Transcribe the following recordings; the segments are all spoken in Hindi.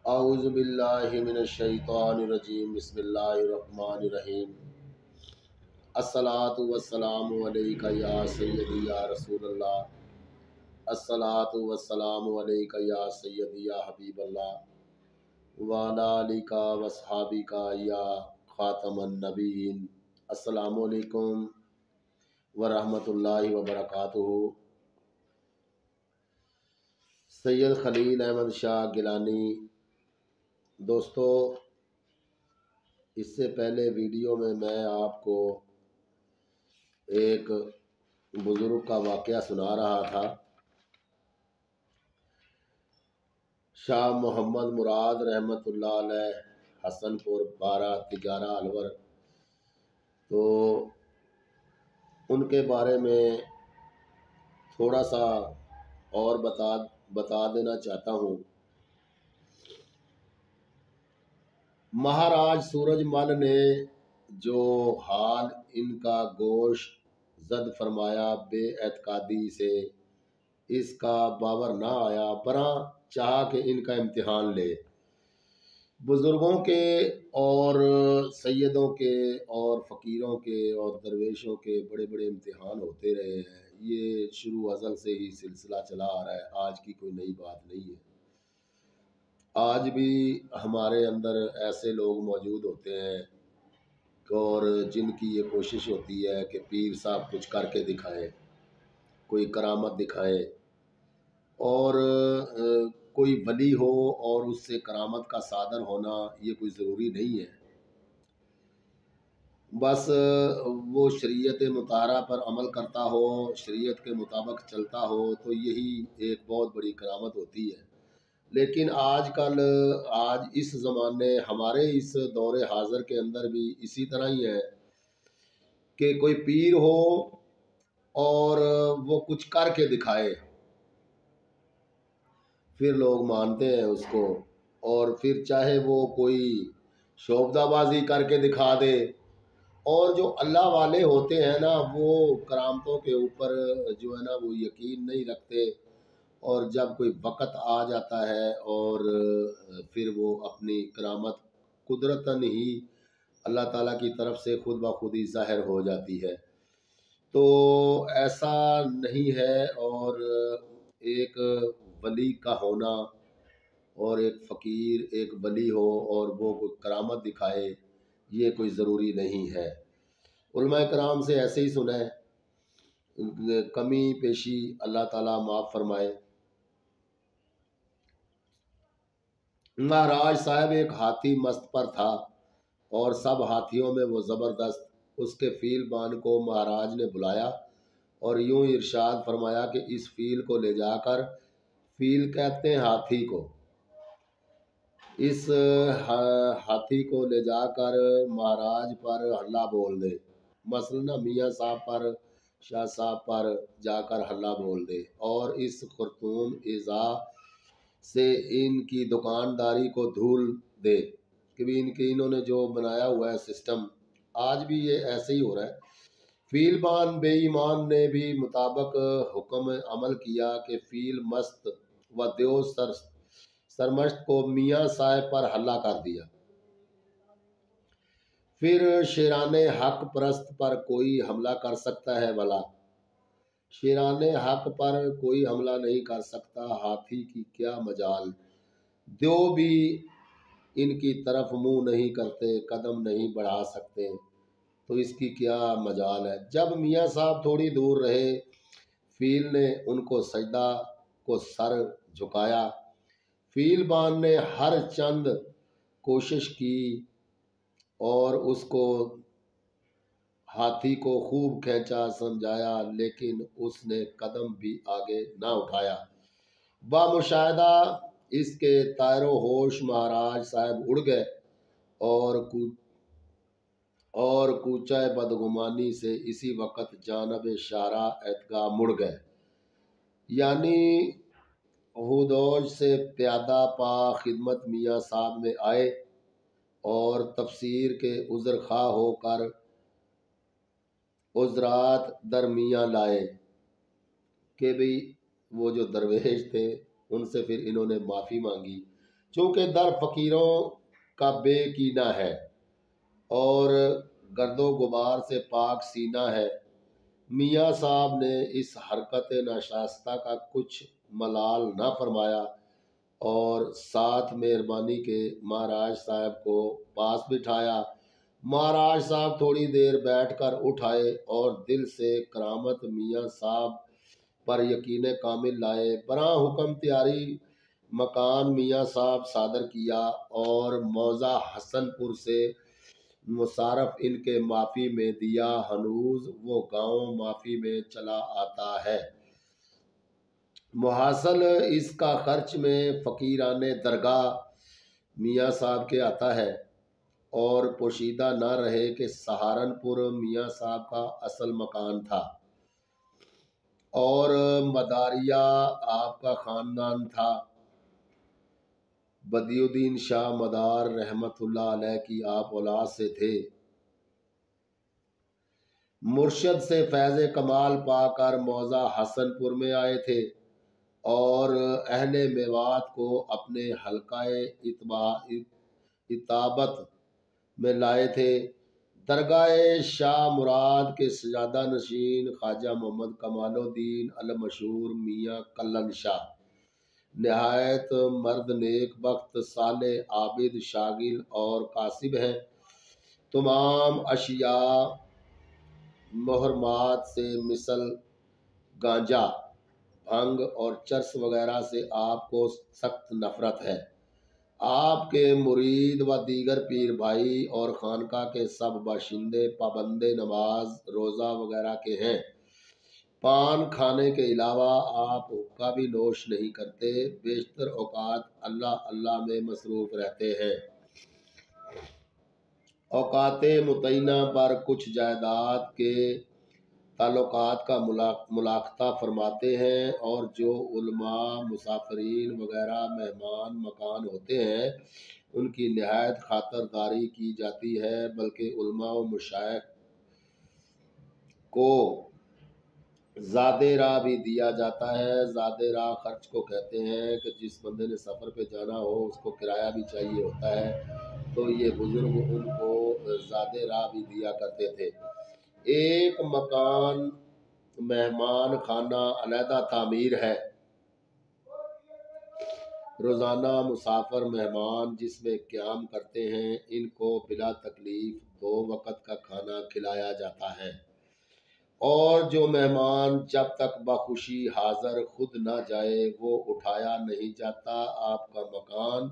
औज़ु बिल्लाहि मिनश शैतानिर रजीम बिस्मिल्लाहिर रहमानिर रहीम। अस्सलातु वस्सलामु अलैका या सय्यदी या रसूलल्लाह। अस्सलातु वस्सलामु अलैका या सय्यदी या हबीबल्लाह व अला आलिका वस्हाबिका या खातमन नबीयीन। अस्सलामु अलैकुम व रहमतुल्लाहि व बरकातुहू। सैयद खलील अहमद शाह गिलानी। दोस्तों, इससे पहले वीडियो में मैं आपको एक बुज़ुर्ग का वाक़या सुना रहा था। शाह मोहम्मद मुराद रहमतुल्लाह अलैह, हसनपुर 12 तिजारा अलवर। तो उनके बारे में थोड़ा सा और बता देना चाहता हूँ। महाराज सूरजमल ने जो हाल इनका गोश जद फरमाया, बेएतकादी से इसका बावर ना आया, बरा चाह के इनका इम्तिहान ले। बुज़ुर्गों के और सैयदों के और फ़कीरों के और दरवेशों के बड़े बड़े इम्तिहान होते रहे हैं। ये शुरू अज़ल से ही सिलसिला चला आ रहा है, आज की कोई नई बात नहीं है। आज भी हमारे अंदर ऐसे लोग मौजूद होते हैं और जिनकी ये कोशिश होती है कि पीर साहब कुछ करके दिखाएं, कोई करामत दिखाएं, और कोई वली हो और उससे करामत का सादर होना ये कोई ज़रूरी नहीं है। बस वो शरीयत मुताहरा पर अमल करता हो, शरीयत के मुताबिक चलता हो, तो यही एक बहुत बड़ी करामत होती है। लेकिन आज इस ज़माने, हमारे इस दौरे हाज़िर के अंदर भी इसी तरह ही है कि कोई पीर हो और वो कुछ करके दिखाए, फिर लोग मानते हैं उसको। और फिर चाहे वो कोई शोबदाबाजी करके दिखा दे। और जो अल्लाह वाले होते हैं ना, वो करामतों के ऊपर जो है ना वो यकीन नहीं रखते। और जब कोई वक़्त आ जाता है और फिर वो अपनी करामत कुदरतन ही अल्लाह ताला की तरफ से खुद ब खुद ही ज़ाहिर हो जाती है। तो ऐसा नहीं है। और एक वली का होना और एक फ़कीर, एक वली हो और वो कोई करामत दिखाए, ये कोई ज़रूरी नहीं है। उलमा कराम से ऐसे ही सुना है, कमी पेशी अल्लाह ताला माफ़ फरमाए। महाराज साहब एक हाथी मस्त पर था और सब हाथियों में वो ज़बरदस्त। उसके फील बान को महाराज ने बुलाया और यूं इरशाद फरमाया कि इस फील को ले जाकर, फील कहते हैं हाथी को, इस हाथी को ले जाकर महाराज पर हल्ला बोल दे। मसलन मियाँ साहब पर, शाह साहब पर जाकर हल्ला बोल दे और इस खुर्तूम इज़ा से इनकी दुकानदारी को धूल दे कि भी इन्होंने जो बनाया हुआ है सिस्टम, आज भी ये ऐसे ही हो रहा है। फीलबान बेईमान ने भी मुताबिक हुक्म अमल किया कि फील मस्त व देव सरमस्त को मियाँ साहब पर हल्ला कर दिया। फिर शेराने हक परस्त पर कोई हमला कर सकता है भला? शेराने हक पर कोई हमला नहीं कर सकता, हाथी की क्या मजाल। दो भी इनकी तरफ मुंह नहीं करते, कदम नहीं बढ़ा सकते, तो इसकी क्या मजाल है। जब मियाँ साहब थोड़ी दूर रहे, फील ने उनको सजदा को सर झुकाया। फीलबान ने हर चंद कोशिश की और उसको, हाथी को खूब खींचा, समझाया, लेकिन उसने कदम भी आगे ना उठाया। बामुशाहिदा इसके तायरो होश महाराज साहब उड़ गए और कूचा बदगुमानी से इसी वक्त जानब शारा ऐतगा मुड़ गए। यानी हुदौज से प्यादा पा खिदमत मियाँ साहब में आए और तफसीर के उज़्र खा होकर उज़रात दरमियाँ लाए कि भाई वो जो दरवेश थे उनसे फिर इन्होंने माफ़ी मांगी चूँकि दर फ़कीरों का बेकीना है और गर्दो गुबार से पाक सीना है, मियाँ साहब ने इस हरकत नाशास्ता का कुछ मलाल न फरमाया और साथ मेहरबानी के महाराज साहब को पास बिठाया। महाराज साहब थोड़ी देर बैठकर उठ आए और दिल से करामत मियाँ साहब पर यकीन कामिल लाए। बरा हुक्म तैयारी मकान मियाँ साहब सादर किया और मौजा हसनपुर से मुसारफ इनके माफ़ी में दिया। हनूज वो गांव माफ़ी में चला आता है। मुहासल इसका खर्च में फ़कीराने दरगाह मियाँ साहब के आता है और पोशीदा न रहे कि सहारनपुर मियाँ साहब का असल मकान था और मदारिया आपका ख़ानदान था। बदियुद्दीन शाह मदार रहमतुल्लाह अलैह की आप औलाद से थे। मुर्शद से फैज़ कमाल पाकर मौज़ा हसनपुर में आए थे और अहले मेवात को अपने हल्काए इताबत में लाए थे। दरगाह शाह मुराद के सजादा नशीन ख्वाजा मोहम्मद कमालुद्दीन अल मशहूर मियाँ कल्लन शाह नहायत मर्द नेक बख्त साले आबिद शागिल और कासिब हैं। तमाम अशिया मुहर्रमात से मिसल गांजा भंग और चर्स वगैरह से आपको सख्त नफरत है। आपके मुरीद व दीगर पीर भाई और खानका के सब बाशिंदे पाबंदे नमाज रोज़ा वगैरह के हैं। पान खाने के अलावा आप हुक्का भी नोश नहीं करते। बेशतर औकात अल्लाह अल्लाह में मसरूफ़ रहते हैं। औकात मुतय्यना पर कुछ जायदाद के ताल्लुकात का मुलाक़ता फरमाते हैं और जो उलमा मुसाफिरीन वगैरह मेहमान मकान होते हैं उनकी नहायत खातरदारी की जाती है, बल्कि उलमा व मशाइख को ज़ादे राह भी दिया जाता है। ज़ादे राह खर्च को कहते हैं कि जिस बंदे ने सफ़र पे जाना हो उसको किराया भी चाहिए होता है, तो ये बुज़ुर्ग उनको ज़ादे राह भी दिया करते थे। एक मकान मेहमान खाना अलहदा तामीर है। रोज़ाना मुसाफिर मेहमान जिसमें क़याम करते हैं इनको बिला तकलीफ़ 2 वक़्त का खाना खिलाया जाता है और जो मेहमान जब तक बखुशी हाज़र खुद न जाए वो उठाया नहीं जाता। आपका मकान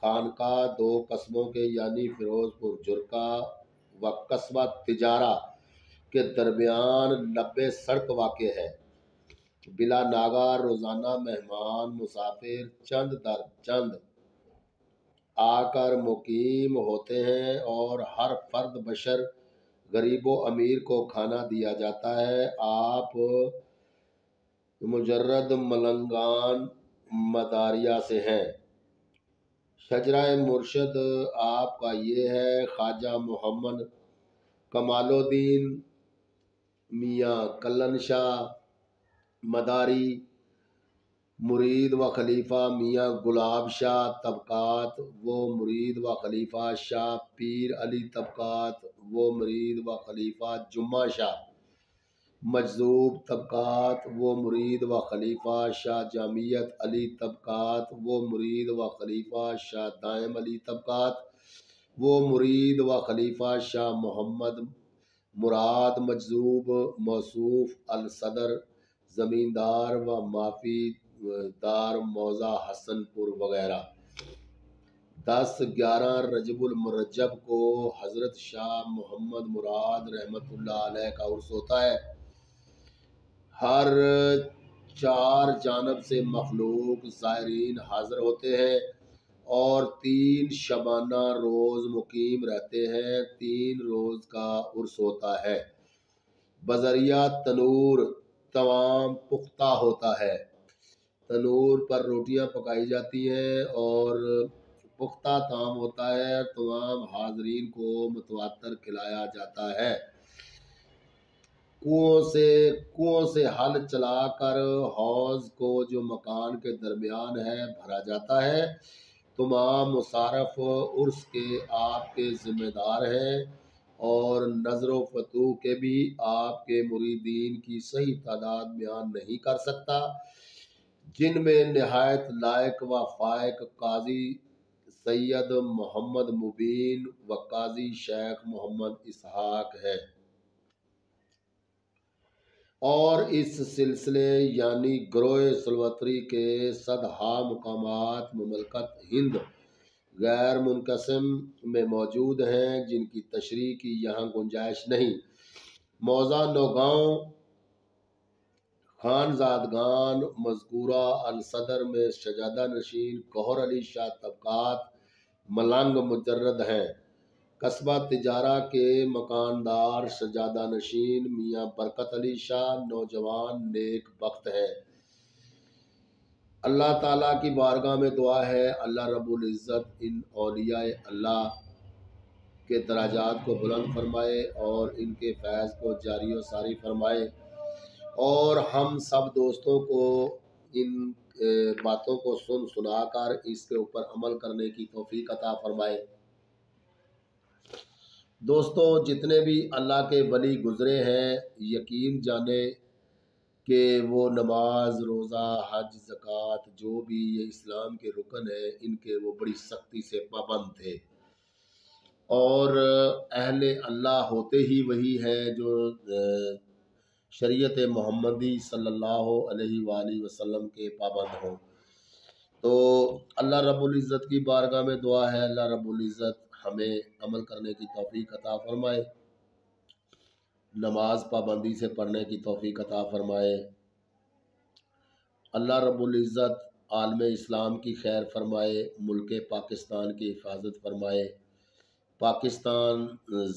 खानका 2 कस्बों के यानी फ़िरोज़पुर जुर्का व कस्बा तिजारा के दरमियान 90 सड़क वाक़ है। बिला नागा रोज़ाना मेहमान मुसाफिर चंद दर चंद आकर मुकीम होते हैं और हर फर्द बशर गरीब व अमीर को खाना दिया जाता है। आप मुजर्रद मलंगान मदारिया से हैं। शजराए मुर्शद आपका ये है। ख्वाजा मोहम्मद कमालुद्दीन मियाँ कल्लन शाह मदारी मुरीद व खलीफा मियाँ गुलाब शाह तबकात वो मुरीद व खलीफा शाह पीर अली तबकात वो मुरीद व खलीफा जुम्मा शाह मजजूब तबकात वो मुरीद व खलीफा शाह जामियत अली तबकात वो मुरीद व खलीफा शाह दायम अली तबकात वो मुरीद व खलीफा शाह मोहम्मद मुराद मजजूब मौसूफ अल सदर ज़मींदार व माफ़ी दार मौज़ा हसनपुर वगैरह। 10-11 रजबुल मुरज्जब को हज़रत शाह मोहम्मद मुराद रहमतुल्लाह अलैह का उर्स होता है। हर 4 जानब से मखलूक ज़ायरीन हाज़िर होते हैं और 3 शबाना रोज़ मुकीम रहते हैं। 3 रोज़ का उर्स होता है। बजरिया तनूर तमाम पुख्ता होता है। तनूर पर रोटियां पकाई जाती हैं और पुख्ता ताम होता है। तमाम हाजरीन को मुतवातर खिलाया जाता है। कुओं से हल चलाकर हौज को जो मकान के दरमियान है भरा जाता है तमाम मुसारफ उर्स के आपके ज़िम्मेदार हैं और नज़र फतू के भी आपके मुरीदीन की सही तादाद बयान नहीं कर सकता, जिनमें नहायत लायक व फायक काजी सैयद मोहम्मद मुबीन व काजी शेख मोहम्मद इसहाक है। और इस सिलसिले यानी ग्रोह सलवतरी के सदहा मुकामात मुमलकत हिंद गैर मुनकसम में मौजूद हैं, जिनकी तशरीह की यहाँ गुंजाइश नहीं। मौजा नौगांव खानजादगान मज़कूरा अल सदर में शहजादा नशीन गौहर अली शाह तबकात मलंग मुजर्रद हैं। कस्बा तिजारा के मकानदार शहजादा नशीन मियाँ बरकत अली शाह नौजवान नेक बख्त हैं। अल्लाह ताला की बारगाह में दुआ है, अल्लाह रब्बुल इज़्ज़त इन औलिया अल्लाह के दराजात को बुलंद फरमाए और इनके फैज़ को जारी व सारी फरमाए और हम सब दोस्तों को इन बातों को सुनाकर इसके ऊपर अमल करने की तौफीक अता फरमाए। दोस्तों, जितने भी अल्लाह के वली गुज़रे हैं, यकीन जाने कि वो नमाज, रोज़ा, हज, ज़कात जो भी ये इस्लाम के रुकन है, इनके वो बड़ी सख्ती से पाबंद थे और अहले अल्लाह होते ही वही है जो शरीयत मोहम्मदी सल्लल्लाहु अलैहि वसल्लम के पाबंद हों। तो अल्लाह रब्बुल इज़्ज़त की बारगाह में दुआ है, अल्लाह रब्बुल इज़्ज़त हमें अमल करने की तौफीक अता फरमाए, नमाज पाबंदी से पढ़ने की तौफीक अता फरमाए। अल्लाह रब्बुल इज़्ज़त आलम इस्लाम की खैर फरमाए, मुल्क पाकिस्तान की हिफाजत फरमाए। पाकिस्तान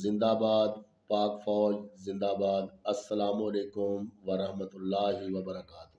जिंदाबाद, पाक फ़ौज जिंदाबाद। अस्सलामु अलैकुम व रहमतुल्लाहि व बरकातहू।